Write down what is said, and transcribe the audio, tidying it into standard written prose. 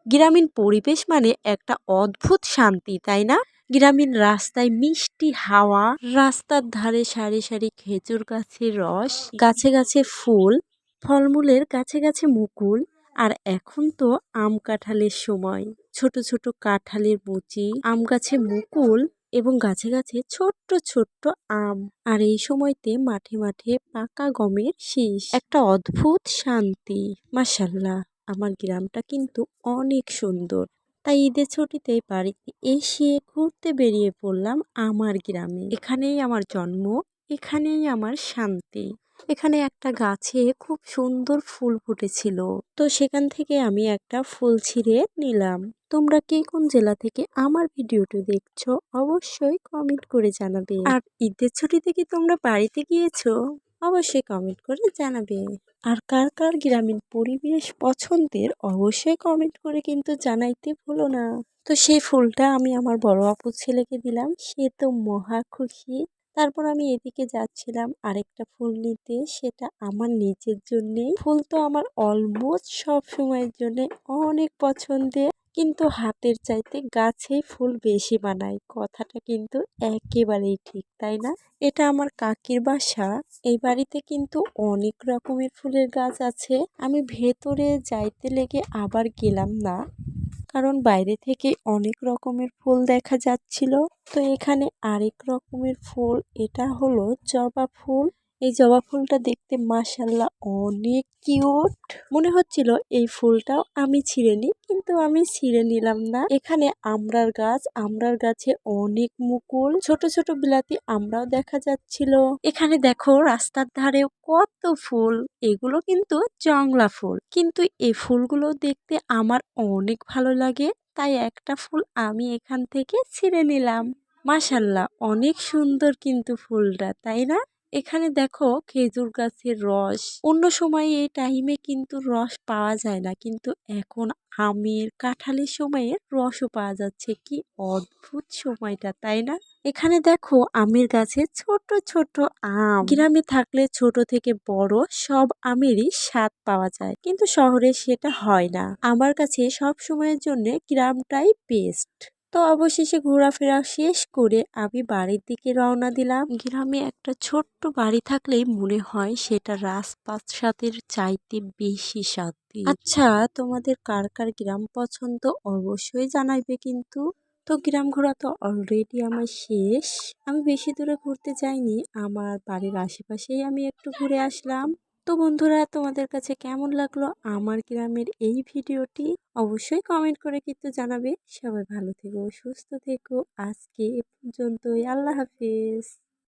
গ্রামীণ পরিবেশ মানে একটা অদ্ভুত শান্তি, তাই না? গ্রামীণ রাস্তায় মিষ্টি হাওয়া, রাস্তার ধারে সারি সারি খেজুর গাছের রস, গাছে গাছে ফুল, ফলমূলের গাছে গাছে মুকুল। আর এখন তো আম কাঁঠালের সময়। ছোট ছোট কাঁঠালের মুচি, আম গাছে মুকুল এবং গাছে গাছে ছোট্ট ছোট্ট আম। আর এই সময়তে মাঠে মাঠে পাকা গমের শীষ। একটা অদ্ভুত শান্তি। মাশাআল্লাহ, আমার গ্রামটা কিন্তু অনেক সুন্দর। তাই ঈদের ছুটিতে বাড়িতে এসে ঘুরতে বেরিয়ে পড়লাম আমার গ্রামে। এখানেই আমার জন্ম, এখানেই আমার শান্তি। এখানে একটা গাছে খুব সুন্দর ফুল ফুটেছিল, তো সেখান থেকে আমি একটা ফুল ছিঁড়ে নিলাম। তোমরা কে কোন জেলা থেকে আমার ভিডিওটি দেখছো অবশ্যই কমেন্ট করে জানাবে। আর ঈদের ছুটিতে কি তোমরা বাড়িতে গিয়েছো অবশ্যই কমেন্ট করে জানাবে। আর কার কার গ্রামীণ পরিবেশ পছন্দের অবশ্যই কমেন্ট করে কিন্তু জানাইতে ভুলো না। তো সেই ফুলটা আমি আমার বড় আপুর ছেলেকে দিলাম, সে তো মহা খুশি। তারপর আমি এদিকে যাচ্ছিলাম আরেকটা ফুল নিতে, সেটা আমার নিজের জন্যে। ফুল তো আমার অলমোস্ট সব সময়ের জন্য অনেক পছন্দের, কিন্তু হাতের চাইতে গাছেই ফুল বেশি বানায়, কথাটা কিন্তু একেবারেই ঠিক, তাই না? এটা আমার কাকির বাসা। এই বাড়িতে কিন্তু অনেক রকমের ফুলের গাছ আছে। আমি ভেতরে যাইতে লেগে আবার গেলাম না, কারণ বাইরে থেকে অনেক রকমের ফুল দেখা যাচ্ছিল। তো এখানে আরেক রকমের ফুল, এটা হলো জবা ফুল। এই জবা ফুলটা দেখতে মাশাআল্লাহ অনেক কিউট। মনে হচ্ছিল এই ফুলটাও আমি ছিঁড়ে নিই, কিন্তু আমি ছিঁড়ে নিলাম না। এখানে আমড়ার গাছ, আমড়ার গাছে অনেক মুকুল, ছোট ছোট বিলাতি আমরাও দেখা যাচ্ছিল। এখানে দেখো রাস্তার ধারেও কত ফুল, এগুলো কিন্তু জংলা ফুল, কিন্তু এই ফুলগুলো দেখতে আমার অনেক ভালো লাগে। তাই একটা ফুল আমি এখান থেকে ছিঁড়ে নিলাম। মাশাআল্লাহ অনেক সুন্দর কিন্তু ফুলটা, তাই না? এখানে দেখো খেজুর গাছের রস। অন্য সময় এই টাইমে কিন্তু রস পাওয়া যায় না, কিন্তু এখন আমের কাঁঠালের সময়ে রসও পাওয়া যাচ্ছে। কি অদ্ভুত সময়টা, তাই না? এখানে দেখো আমের গাছে ছোট ছোট আম। গ্রামে থাকলে ছোট থেকে বড় সব আমেরই স্বাদ পাওয়া যায়, কিন্তু শহরে সেটা হয় না। আমার কাছে সব সময়ের জন্য গ্রামটাই বেস্ট। তো অবশেষে ঘোরাফেরা শেষ করে আমি বাড়ির দিকে রওনা দিলাম। গ্রামে একটা ছোট্ট বাড়ি থাকলেই মনে হয় সেটা রাজপ্রাসাদের চাইতে বেশি শান্তি। আচ্ছা, তোমাদের কার কার গ্রাম পছন্দ অবশ্যই জানাইবে কিন্তু। তো গ্রাম ঘোরা তো অলরেডি আমার শেষ। আমি বেশি দূরে ঘুরতে যাইনি, আমার বাড়ির আশেপাশেই আমি একটু ঘুরে আসলাম। তো বন্ধুরা, তোমাদের কাছে কেমন লাগলো আমার গ্রামের এই ভিডিওটি অবশ্যই কমেন্ট করে কিন্তু জানাবে। সবাই ভালো থেকো, সুস্থ থেকো। আজকে এ পর্যন্তই। আল্লাহ হাফেজ।